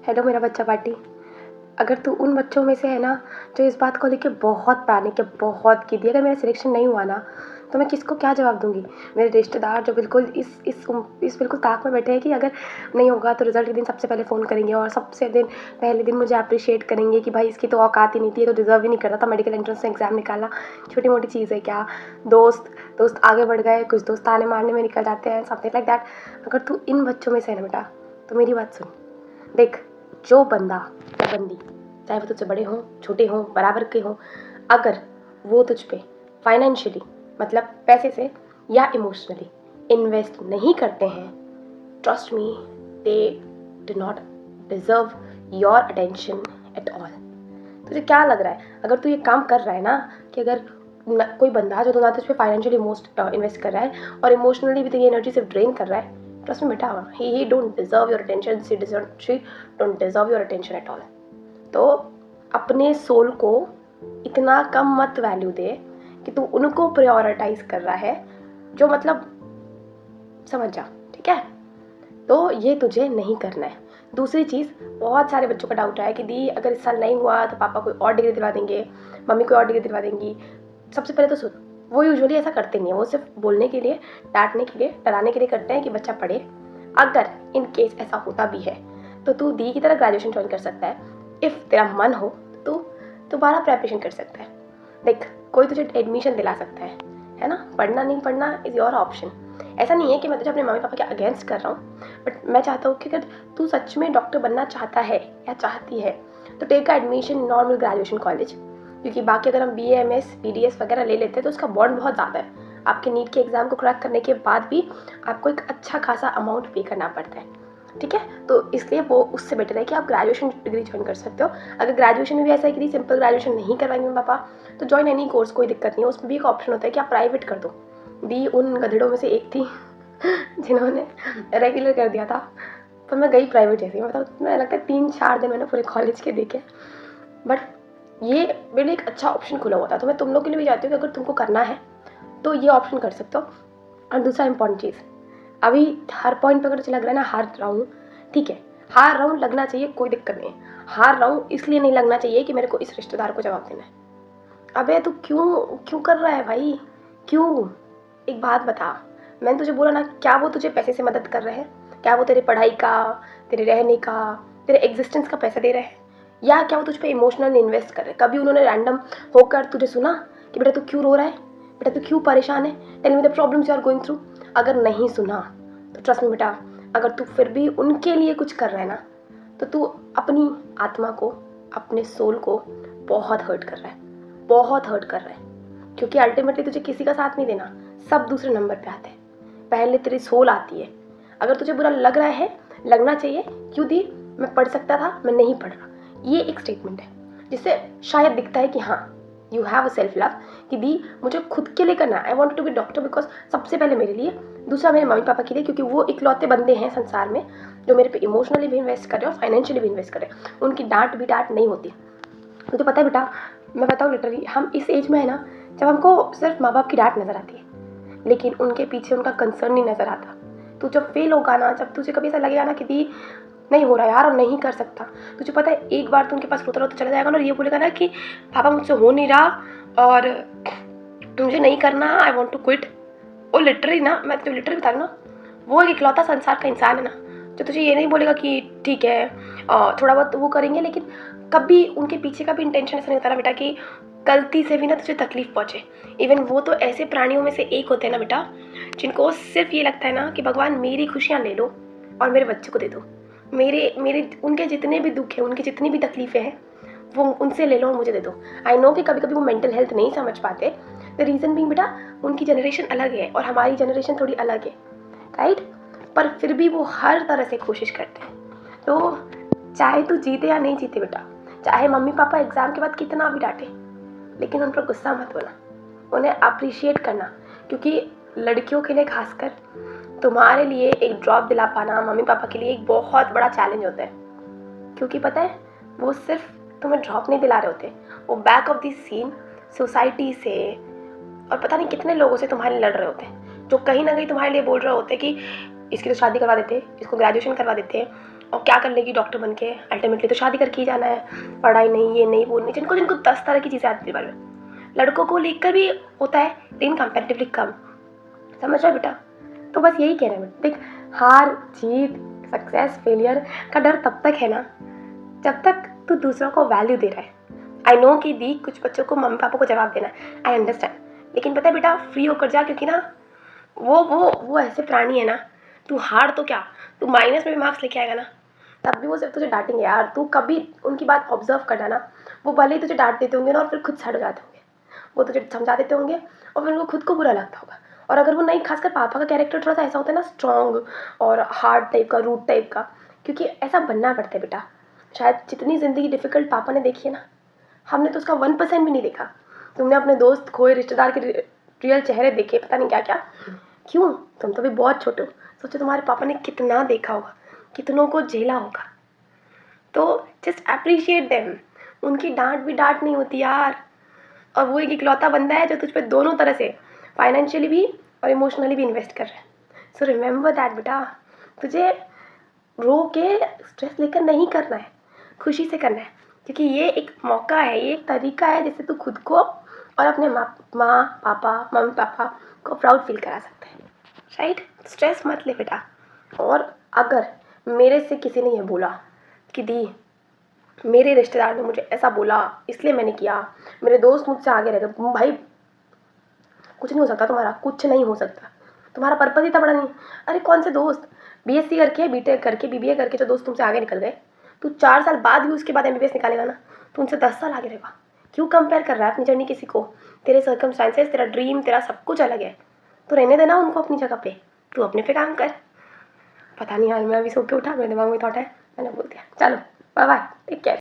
Hello मेरा बच्चा party. अगर तू उन बच्चों में से है ना जो इस बात को लेके बहुत पैनिक है, बहुत की थी, अगर मेरा सिलेक्शन नहीं हुआ ना तो मैं किसको क्या जवाब दूंगी। मेरे रिश्तेदार जो बिल्कुल इस बिल्कुल ताक में बैठे हैं कि अगर नहीं होगा तो रिजल्ट के दिन सबसे पहले फ़ोन करेंगे और पहले दिन मुझे अप्रिशिएट करेंगे कि भाई इसकी तो औकात ही नहीं थी, ये तो डिज़र्व ही नहीं करता था, मेडिकल एंट्रेंस एग्ज़ाम निकाला, छोटी मोटी चीज़ है क्या। दोस्त दोस्त आगे बढ़ गए, कुछ दोस्त ताने मारने में निकल जाते हैं, समथिंग लाइक दैट। अगर तू इन बच्चों में से है ना बेटा, तो मेरी बात सुन। देख, जो बंदा या बंदी, चाहे वो तुझसे बड़े हों, छोटे हों, बराबर के हों, अगर वो तुझ पे फाइनेंशियली मतलब पैसे से या इमोशनली इन्वेस्ट नहीं करते हैं, trust me, they do not deserve your attention at all. तुझे क्या लग रहा है अगर तू ये काम कर रहा है ना कि अगर कोई बंदा जो ना तुझ पे फाइनेंशियली इन्वेस्ट कर रहा है और इमोशनली भी तेरी एनर्जी से ड्रेन कर रहा है, ट्रस्ट मी बेटा, ही don't deserve your attention, she don't deserve your attention at all. तो अपने सोल को इतना कम मत वैल्यू दे कि तू उनको प्रायोरिटाइज कर रहा है, जो मतलब समझ जा, ठीक है। तो ये तुझे नहीं करना है। दूसरी चीज़, बहुत सारे बच्चों का डाउट है कि दी अगर इस साल नहीं हुआ तो पापा कोई और डिग्री दिलवा देंगे, मम्मी कोई और डिग्री दिलवा देंगी। सबसे पहले तो सुन, वो यूजुअली ऐसा करते नहीं है, वो सिर्फ बोलने के लिए, डांटने के लिए, डराने के लिए करते हैं कि बच्चा पढ़े। अगर इन केस ऐसा होता भी है तो तू दी की तरह ग्रेजुएशन ज्वाइन कर सकता है। इफ़ तेरा मन हो तो दोबारा प्रेपरेशन कर सकता है। देख, कोई तुझे एडमिशन दिला सकता है ना। पढ़ना नहीं पढ़ना इज़ योर ऑप्शन। ऐसा नहीं है कि मैं तुझे अपने मम्मी पापा के अगेंस्ट कर रहा हूँ, बट मैं चाहता हूँ कि अगर तू सच में डॉक्टर बनना चाहता है या चाहती है तो टेक का एडमिशन नॉर्मल ग्रेजुएशन कॉलेज, क्योंकि बाकी अगर हम BA, MS, BDS वगैरह ले लेते हैं तो उसका बॉन्ड बहुत ज़्यादा है। आपके नीट के एग्ज़ाम को क्रैक करने के बाद भी आपको एक अच्छा खासा अमाउंट पे करना पड़ता है, ठीक है। तो इसलिए वो उससे बेटर है कि आप ग्रेजुएशन डिग्री ज्वाइन कर सकते हो। अगर ग्रेजुएशन में भी ऐसा है कि सिंपल ग्रेजुएशन नहीं करवाएंगे मम्मी पापा तो ज्वाइन एनी कोर्स, कोई दिक्कत नहीं है। उसमें भी एक ऑप्शन होता है कि आप प्राइवेट कर दो। दी उन गधेड़ों में से एक थी जिन्होंने रेगुलर कर दिया था, तो मैं गई प्राइवेट जैसे, मतलब मैं लगता है 3-4 दिन मैंने पूरे कॉलेज के देखे, बट ये मेरे लिए एक अच्छा ऑप्शन खुला हुआ था। तो मैं तुम लोग के लिए भी चाहती हूँ कि अगर तुमको करना है तो ये ऑप्शन कर सकते हो। और दूसरा इंपॉर्टेंट चीज़, अभी हर पॉइंट पर अगर तुझे लग रहा है ना हार रहा हूँ, ठीक है, हार रहा हूँ, लगना चाहिए, कोई दिक्कत नहीं है। हार रहा हूँ इसलिए नहीं लगना चाहिए कि मेरे को इस रिश्तेदार को जवाब देना है। अबे तू क्यों कर रहा है भाई, क्यों? एक बात बता, मैंने तुझे बोला ना, क्या वो तुझे पैसे से मदद कर रहे हैं? क्या वो तेरे पढ़ाई का, तेरे रहने का, तेरे एग्जिस्टेंस का पैसा दे रहे हैं? या क्या वो तुझ पे इमोशनल इन्वेस्ट कर रहे हैं? कभी उन्होंने रैंडम होकर तुझे सुना कि बेटा तू क्यों रो रहा है, बेटा तू क्यों परेशान है, tell me the problems you are going through? अगर नहीं सुना तो ट्रस्ट मी बेटा, अगर तू फिर भी उनके लिए कुछ कर रहा है ना तो तू अपनी आत्मा को, अपने सोल को बहुत हर्ट कर रहा है, बहुत हर्ट कर रहा है। क्योंकि अल्टीमेटली तुझे किसी का साथ नहीं देना, सब दूसरे नंबर पे आते हैं, पहले तेरी सोल आती है। अगर तुझे बुरा लग रहा है, लगना चाहिए, क्यों दी, मैं पढ़ सकता था, मैं नहीं पढ़ रहा, ये एक स्टेटमेंट है जिससे शायद दिखता है कि हाँ you have a self love, कि दी मुझे खुद के लिए करना है, I want to be doctor because सबसे पहले मेरे लिए, दूसरा मेरे मम्मी पापा के लिए, क्योंकि वो इकलौते बंदे हैं संसार में जो मेरे पे इमोशनली भी इन्वेस्ट कर रहे हैं और फाइनेंशियली भी इन्वेस्ट कर रहे हैं। उनकी डांट भी डांट नहीं होती। तुझे पता है बेटा, मैं बताऊँ लिटरली, हम इस एज में है ना जब हमको सिर्फ माँ बाप की डांट नज़र आती है, लेकिन उनके पीछे उनका कंसर्न नहीं नज़र आता। तू जब फेल होगा ना, जब तुझे कभी ऐसा लगेगा ना कि दी नहीं हो रहा यार और नहीं कर सकता, तुझे पता है एक बार तो उनके पास रोता रोता चला जाएगा ना और ये बोलेगा ना कि पापा मुझसे हो नहीं रहा और मुझे नहीं करना, आई वॉन्ट टू क्विट। वो लिटरली ना, मैं तुझे लिटरली बता रही हूँ ना, वो एक इकलौता संसार का इंसान है ना जो तुझे ये नहीं बोलेगा कि ठीक है थोड़ा बहुत वो करेंगे, लेकिन कभी उनके पीछे का भी इंटेंशन ऐसा नहीं होता ना बेटा कि गलती से भी ना तुझे तकलीफ पहुँचे। इवन वो तो ऐसे प्राणियों में से एक होते हैं ना बेटा जिनको सिर्फ ये लगता है ना कि भगवान मेरी खुशियाँ ले लो और मेरे बच्चे को दे दो, मेरे उनके जितने भी दुख हैं, उनकी जितनी भी तकलीफ़ें हैं वो उनसे ले लो और मुझे दे दो। आई नो कि कभी कभी वो मेंटल हेल्थ नहीं समझ पाते, द रीज़न भी बेटा उनकी जनरेशन अलग है और हमारी जनरेशन थोड़ी अलग है, राइट। पर फिर भी वो हर तरह से कोशिश करते हैं। तो चाहे तू जीते या नहीं जीते बेटा, चाहे मम्मी पापा एग्ज़ाम के बाद कितना भी डांटे, लेकिन उन पर गुस्सा मत होना, उन्हें अप्रिशिएट करना, क्योंकि लड़कियों के लिए खासकर तुम्हारे लिए एक ड्रॉप दिला पाना मम्मी पापा के लिए एक बहुत बड़ा चैलेंज होता है। क्योंकि पता है वो सिर्फ तुम्हें ड्रॉप नहीं दिला रहे होते, वो back of the scene society से और पता नहीं कितने लोगों से तुम्हारे लड़ रहे होते हैं, जो कहीं ना कहीं तुम्हारे लिए बोल रहे होते हैं कि इसकी तो शादी करवा देते, इसको ग्रेजुएशन करवा देते और क्या कर लेगी डॉक्टर बन के, अल्टीमेटली तो शादी करके ही जाना है, पढ़ाई नहीं, ये नहीं, वो नहीं, जिनको जिनको 10 तरह की चीज़ें आती है बारे में। लड़कों को लेकर भी होता है लेकिन कंपेरेटिवली कम, समझ रहा है बेटा। तो बस यही कहना है बेटा, देख हार जीत सक्सेस फेलियर का डर तब तक है ना जब तक तू दूसरों को वैल्यू दे रहा है। आई नो कि दी कुछ बच्चों को मम्मी पापा को जवाब देना है, आई अंडरस्टैंड, लेकिन पता है बेटा फ्री होकर जा, क्योंकि ना वो ऐसे प्राणी है ना, तू हार तो क्या, तू माइनस में भी मार्क्स लेके आएगा ना तब भी वो सिर्फ तुझे डांटेंगे यार। तू कभी उनकी बात ऑब्जर्व करना ना, वो भले ही तुझे डांट देते होंगे ना और फिर खुद सड़ जाते होंगे, वो तुझे समझा देते होंगे और फिर उनको खुद को बुरा लगता होगा। और अगर वो नहीं, खासकर पापा का कैरेक्टर थोड़ा सा ऐसा होता है ना, स्ट्रॉन्ग और हार्ड टाइप का, रूट टाइप का, क्योंकि ऐसा बनना पड़ता है बेटा। शायद जितनी ज़िंदगी डिफ़िकल्ट पापा ने देखी है ना, हमने तो उसका 1% भी नहीं देखा। तुमने अपने दोस्त खोए, रिश्तेदार के रियल चेहरे देखे, पता नहीं क्या क्या। क्यों, तुम तो भी बहुत छोटे हो। सोचो तुम्हारे पापा ने कितना देखा होगा, कितनों को झेला होगा। तो जस्ट अप्रिशिएट देम, उनकी डांट भी डांट नहीं होती यार। और वो एक इकलौता बंदा है जो तुझ पे दोनों तरह से, फाइनेंशियली भी और इमोशनली भी इन्वेस्ट कर रहा है। सो रिमेंबर दैट बेटा, तुझे रो के स्ट्रेस लेकर नहीं करना है, खुशी से करना है, क्योंकि ये एक मौका है, ये एक तरीका है जिससे तू खुद को और अपने माँ पापा, मम्मी पापा को प्राउड फील करा सकते हैं, राइट। स्ट्रेस मत ले बेटा। और अगर मेरे से किसी ने यह बोला कि दी मेरे रिश्तेदार ने मुझे ऐसा बोला इसलिए मैंने किया, मेरे दोस्त मुझसे आगे रह गए, भाई कुछ नहीं हो सकता तुम्हारा, कुछ नहीं हो सकता, तुम्हारा पर्पज़ ही इतना बड़ा नहीं। अरे कौन से दोस्त, बीएससी करके, बीटेक करके, बीबीए करके जो दोस्त तुमसे आगे निकल गए, तू 4 साल बाद भी उसके बाद एमबीबीएस निकालेगा ना, तो उनसे 10 साल आगे रहेगा। क्यों कंपेयर कर रहा है अपनी जर्नी किसी को? तेरे सर्कमस्टांसेस, तेरा ड्रीम, तेरा सब कुछ अलग है, तो रहने देना उनको अपनी जगह पे, तू अपने पे काम कर। पता नहीं आज मैं अभी सो के उठा, मेरे दिमाग में थॉट है, मैंने बोल दिया। चलो बाय बाय, टेक केयर।